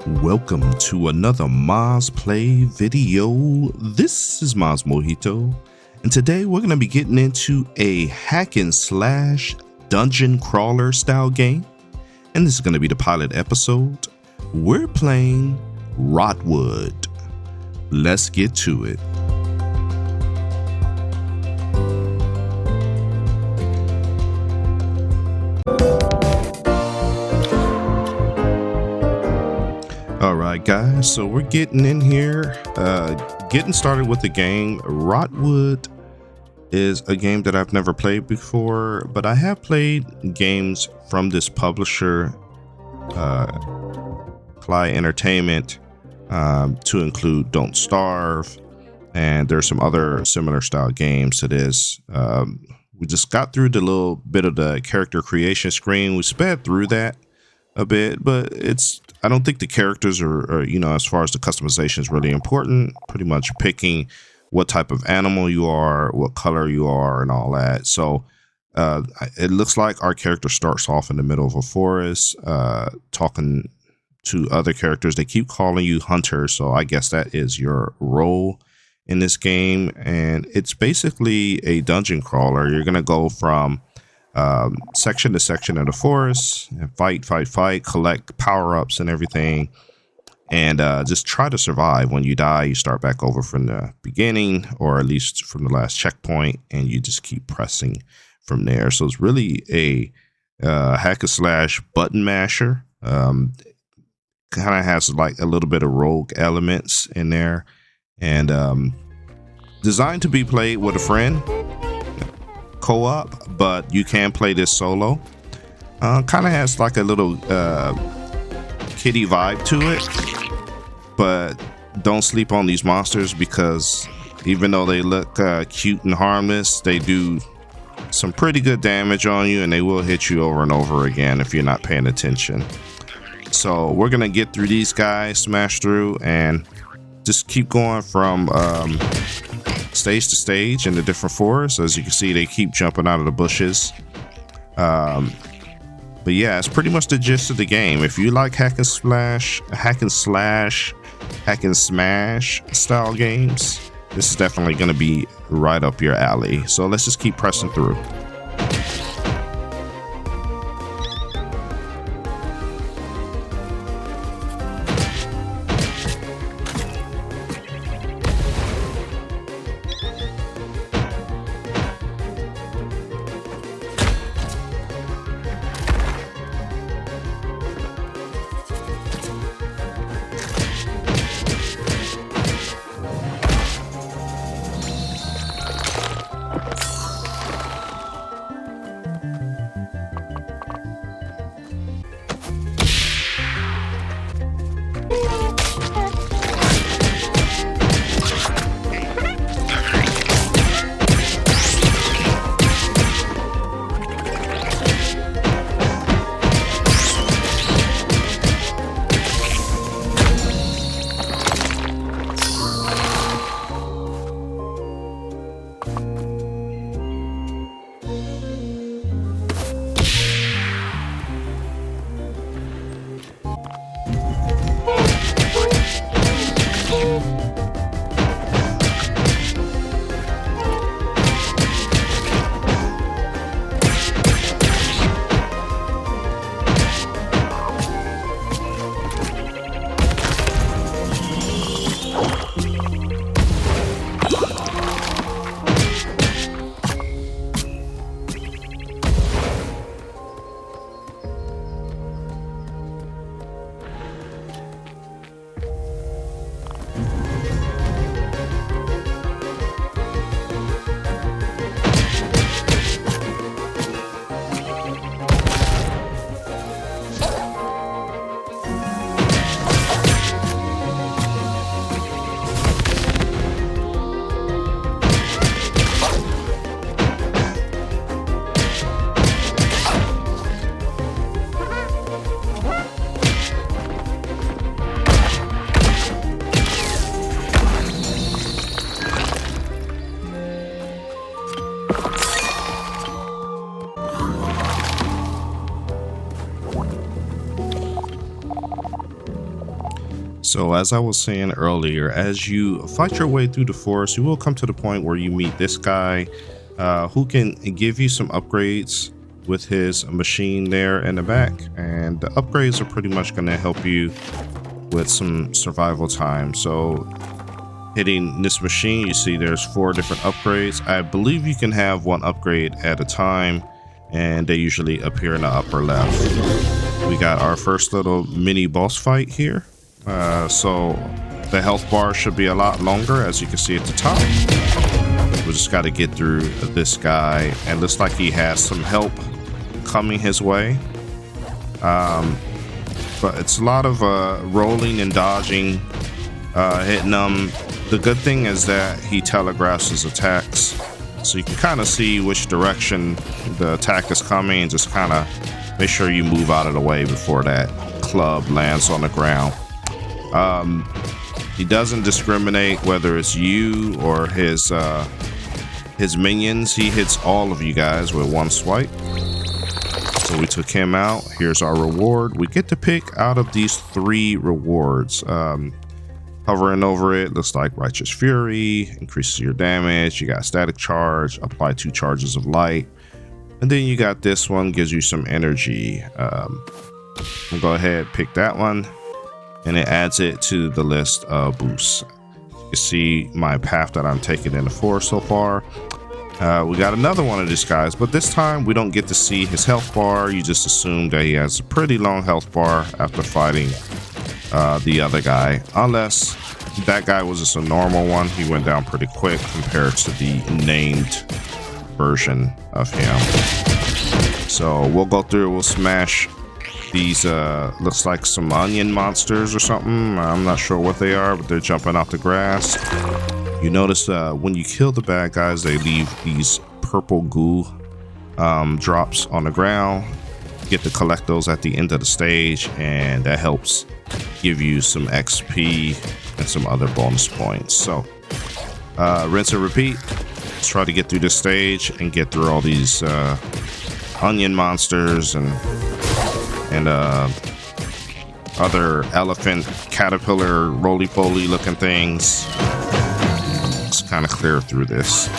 Welcome to another Moz Play video. This is Moz Mojito, and today we're going to be getting into a hack and slash dungeon crawler style game, and this is going to be the pilot episode. We're playing Rotwood. Let's get to it. Alright guys, so we're getting in here, getting started with the game. Rotwood is a game that I've never played before, but I have played games from this publisher, Klei Entertainment, to include Don't Starve, and there's some other similar style games to this. We just got through the little bit of the character creation screen. We sped through that a bit, but I don't think the characters are, as far as the customization is really important. Pretty much picking what type of animal you are, what color you are, and all that. So it looks like our character starts off in the middle of a forest, talking to other characters. They keep calling you Hunter, so I guess that is your role in this game. And it's basically a dungeon crawler. You're going to go from section to section of the forest and fight, collect power-ups and everything, and just try to survive. When you die, you start back over from the beginning, or at least from the last checkpoint, and you just keep pressing from there. So it's really a hack and slash button masher. Kind of has like a little bit of rogue elements in there, and designed to be played with a friend, co-op, but you can play this solo. Kind of has like a little kiddie vibe to it, but don't sleep on these monsters, because even though they look cute and harmless, they do some pretty good damage on you, and they will hit you over and over again if you're not paying attention. So we're gonna get through these guys, smash through, and just keep going from stage to stage in the different forests. As you can see, they keep jumping out of the bushes. But yeah, it's pretty much the gist of the game. If you like hack and smash style games, this is definitely going to be right up your alley. So let's just keep pressing through. So as I was saying earlier, as you fight your way through the forest, you will come to the point where you meet this guy who can give you some upgrades with his machine there in the back. And the upgrades are pretty much going to help you with some survival time. So hitting this machine, you see there's 4 different upgrades. I believe you can have 1 upgrade at a time, and they usually appear in the upper left. We got our first little mini boss fight here. So the health bar should be a lot longer, as you can see at the top. We just got to get through this guy, and looks like he has some help coming his way. But it's a lot of rolling and dodging, hitting them. The good thing is that he telegraphs his attacks, so you can kind of see which direction the attack is coming, and just kind of make sure you move out of the way before that club lands on the ground. He doesn't discriminate whether it's you or his minions. He hits all of you guys with 1 swipe. So we took him out. Here's our reward. We get to pick out of these 3 rewards. Hovering over it, looks like Righteous Fury, increases your damage. You got Static Charge, apply 2 charges of light. And then you got this one, gives you some energy. We'll go ahead, pick that one, and it adds it to the list of boosts. You can see my path that I'm taking in the forest so far. We got another one of these guys, but this time we don't get to see his health bar. You just assume that he has a pretty long health bar after fighting the other guy, unless that guy was just a normal one. He went down pretty quick compared to the named version of him. So we'll go through, we'll smash these looks like some onion monsters or something. I'm not sure what they are, but they're jumping off the grass. You notice when you kill the bad guys, they leave these purple goo drops on the ground. You get to collect those at the end of the stage, and that helps give you some XP and some other bonus points. So rinse and repeat. Let's try to get through this stage and get through all these onion monsters and other elephant, caterpillar, roly-poly looking things. Let's kind of clear through this.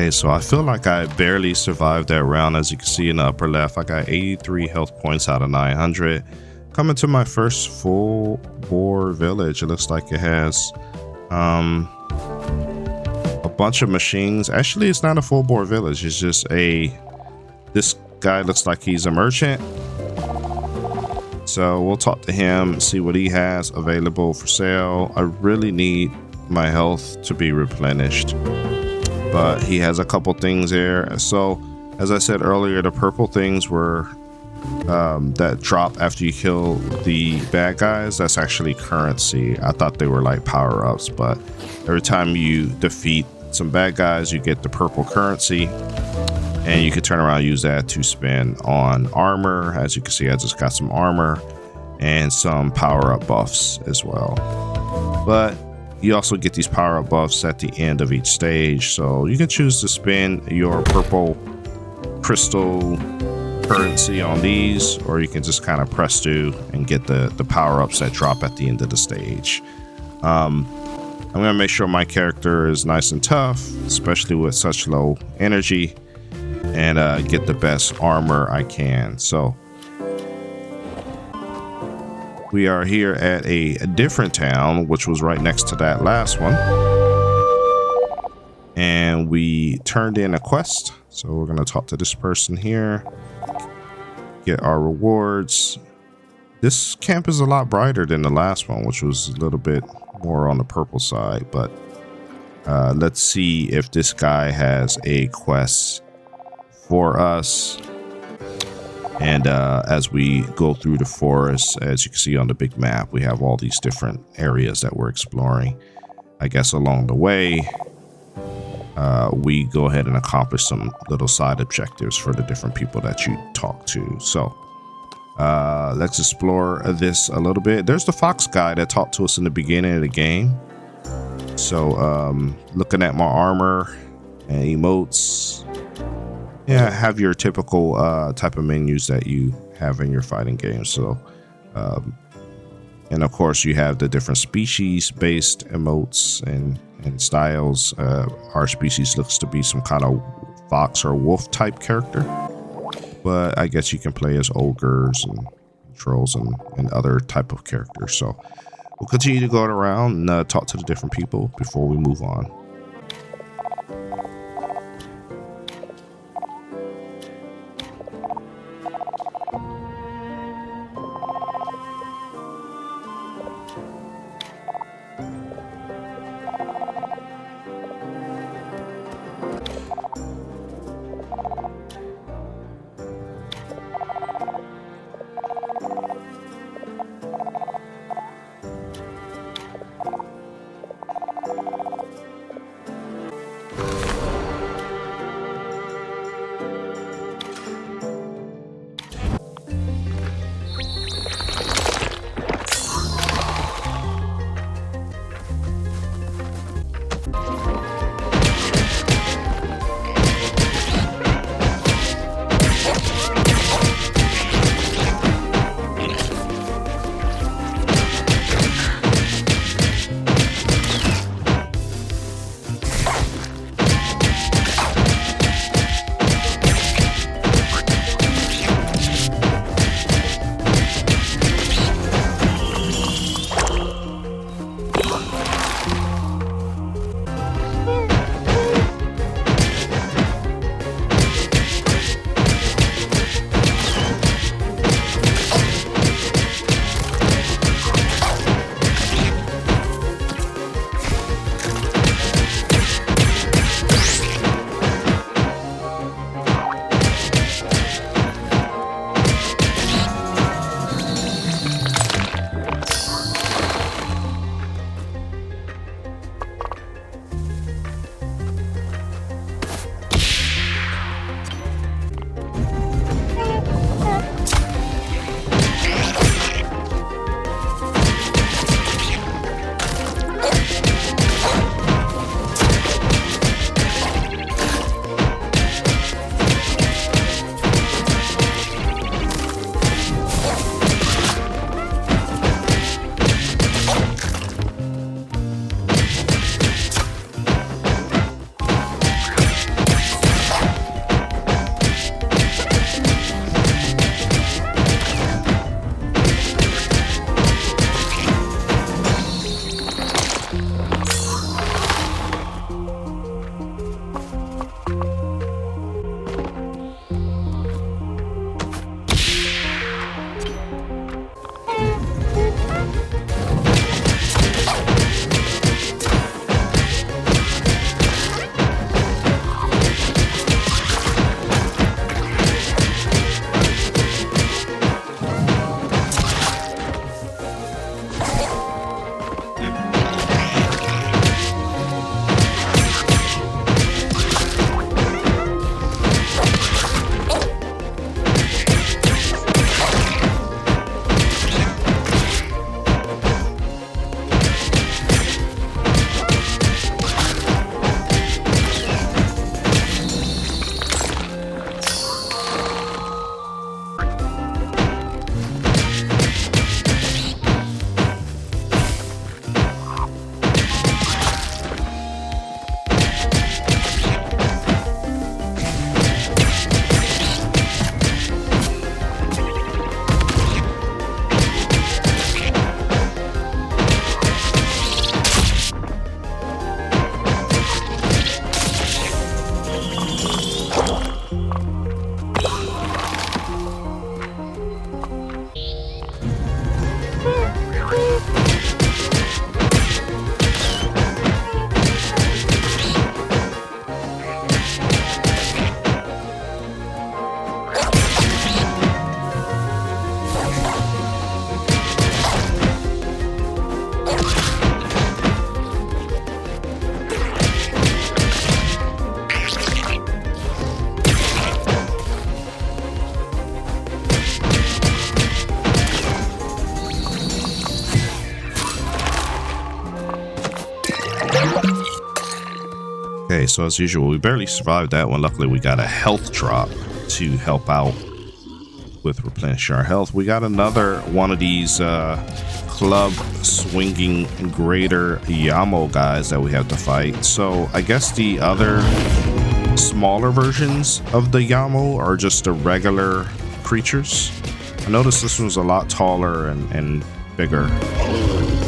Okay, so I feel like I barely survived that round. As you can see in the upper left, I got 83 health points out of 900. Coming to my first full bore village. It looks like it has a bunch of machines. Actually, it's not a full bore village. It's just this guy looks like he's a merchant. So we'll talk to him, see what he has available for sale. I really need my health to be replenished, but he has a couple things there. So as I said earlier, the purple things were that drop after you kill the bad guys. That's actually currency. I thought they were like power-ups, but every time you defeat some bad guys, you get the purple currency, and you can turn around and use that to spend on armor. As you can see, I just got some armor and some power-up buffs as well. But you also get these power-up buffs at the end of each stage, so you can choose to spend your purple crystal currency on these, or you can just kind of press do and get the power-ups that drop at the end of the stage. I'm gonna make sure my character is nice and tough, especially with such low energy, and get the best armor I can. So we are here at a different town, which was right next to that last one, and we turned in a quest. So we're going to talk to this person here, get our rewards. This camp is a lot brighter than the last one, which was a little bit more on the purple side, but let's see if this guy has a quest for us. And as we go through the forest, as you can see on the big map, we have all these different areas that we're exploring. I guess along the way, we go ahead and accomplish some little side objectives for the different people that you talk to. So let's explore this a little bit. There's the fox guy that talked to us in the beginning of the game. So looking at my armor and emotes, yeah, have your typical type of menus that you have in your fighting games. So, and of course, you have the different species-based emotes and styles. Our species looks to be some kind of fox or wolf type character, but I guess you can play as ogres and trolls and other type of characters. So we'll continue to go around and talk to the different people before we move on. Okay, so as usual, we barely survived that one. Luckily, we got a health drop to help out with replenishing our health. We got another one of these club swinging greater Yamo guys that we have to fight. So I guess the other smaller versions of the Yamo are just the regular creatures. I noticed this one's a lot taller and bigger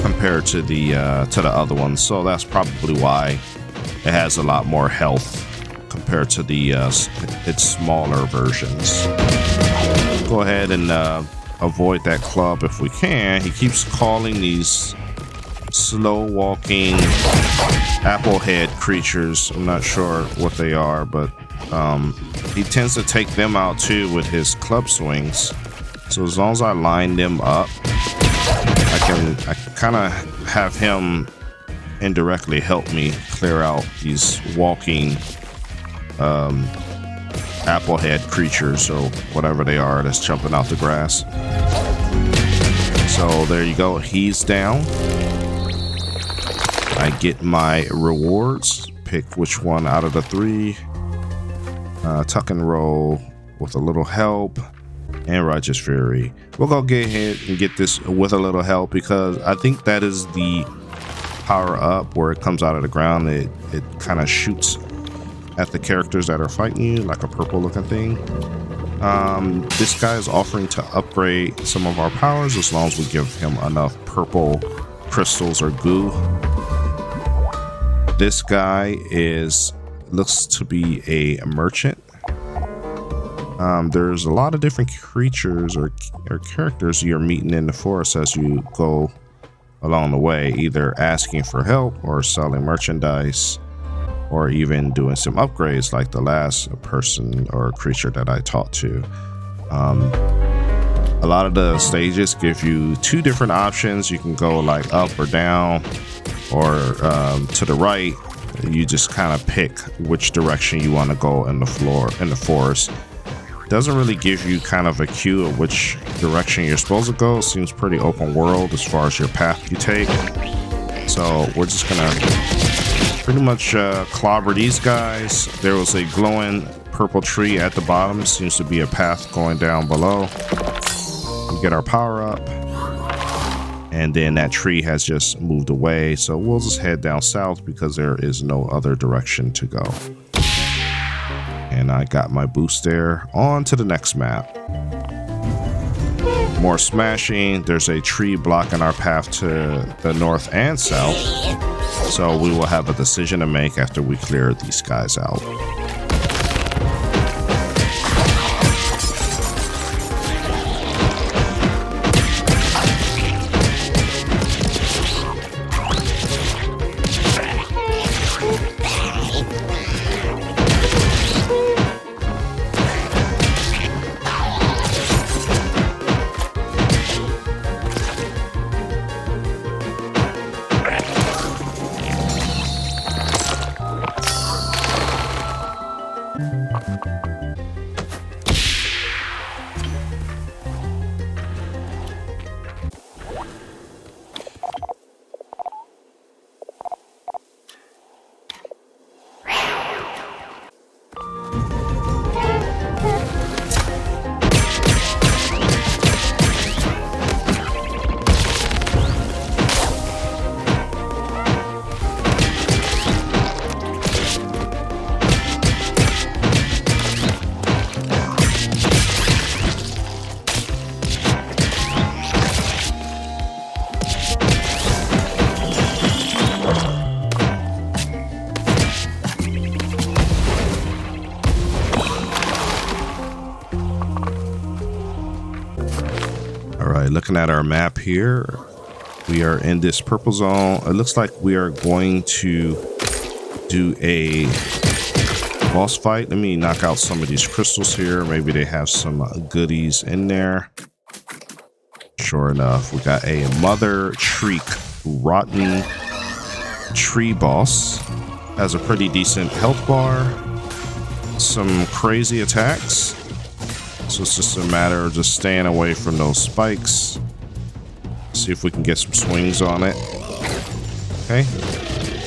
compared to the other ones, so that's probably why it has a lot more health compared to the its smaller versions. Go ahead and avoid that club if we can. He keeps calling these slow walking applehead creatures. I'm not sure what they are, but he tends to take them out too with his club swings. So as long as I line them up, I can kind of have him indirectly help me clear out these walking applehead creatures or whatever they are that's jumping out the grass. So there you go, he's down. I get my rewards, pick which one out of the three. Tuck and roll with a little help, and Righteous Fury. We'll go get ahead and get this with a little help because I think that is the power up where it comes out of the ground. It kind of shoots at the characters that are fighting you, like a purple looking thing. This guy is offering to upgrade some of our powers as long as we give him enough purple crystals or goo. This guy looks to be a merchant. There's a lot of different creatures or characters you're meeting in the forest as you go along the way, either asking for help or selling merchandise, or even doing some upgrades like the last person or creature that I talked to. A lot of the stages give you two different options. You can go like up or down or to the right. You just kind of pick which direction you want to go in the forest. Doesn't really give you kind of a cue of which direction you're supposed to go. It seems pretty open world as far as your path you take. So we're just gonna pretty much clobber these guys. There was a glowing purple tree at the bottom. Seems to be a path going down below. We get our power up, and then that tree has just moved away. So we'll just head down south because there is no other direction to go. And I got my boost there. On to the next map. More smashing. There's a tree blocking our path to the north and south. So we will have a decision to make after we clear these guys out. Looking at our map here, we are in this purple zone. It looks like we are going to do a boss fight. Let me knock out some of these crystals here. Maybe they have some goodies in there. Sure enough, we got a Mother Shriek Rotten Tree boss. Has a pretty decent health bar. Some crazy attacks. So it's just a matter of just staying away from those spikes. See if we can get some swings on it. Okay.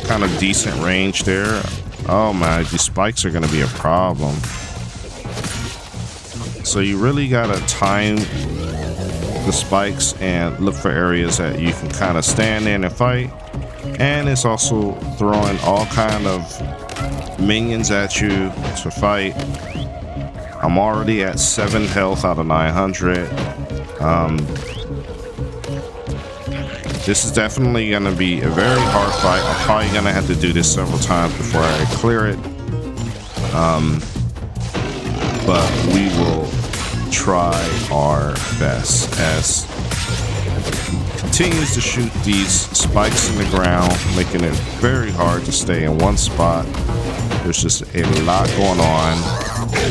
Kind of decent range there. Oh man, these spikes are gonna be a problem. So you really gotta time the spikes and look for areas that you can kind of stand in and fight. And it's also throwing all kind of minions at you to fight. I'm already at 7 health out of 900. This is definitely going to be a very hard fight. I'm probably going to have to do this several times before I clear it. But we will try our best as he continues to shoot these spikes in the ground, making it very hard to stay in one spot. There's just a lot going on.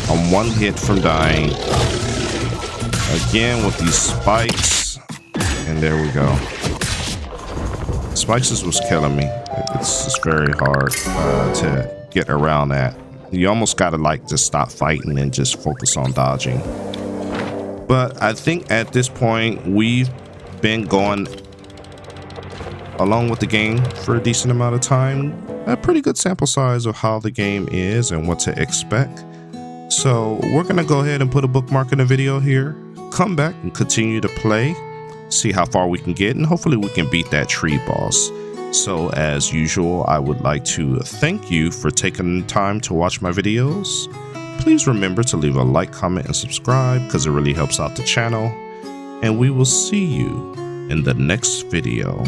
I'm 1 hit from dying. Again with these spikes. And there we go. Spikes was killing me. It's just very hard to get around that. You almost gotta like just stop fighting and just focus on dodging. But I think at this point we've been going along with the game for a decent amount of time. A pretty good sample size of how the game is and what to expect. So we're gonna go ahead and put a bookmark in the video here. Come back and continue to play. See how far we can get, and hopefully we can beat that tree boss. So as usual, I would like to thank you for taking the time to watch my videos. Please remember to leave a like, comment, and subscribe because it really helps out the channel. And we will see you in the next video.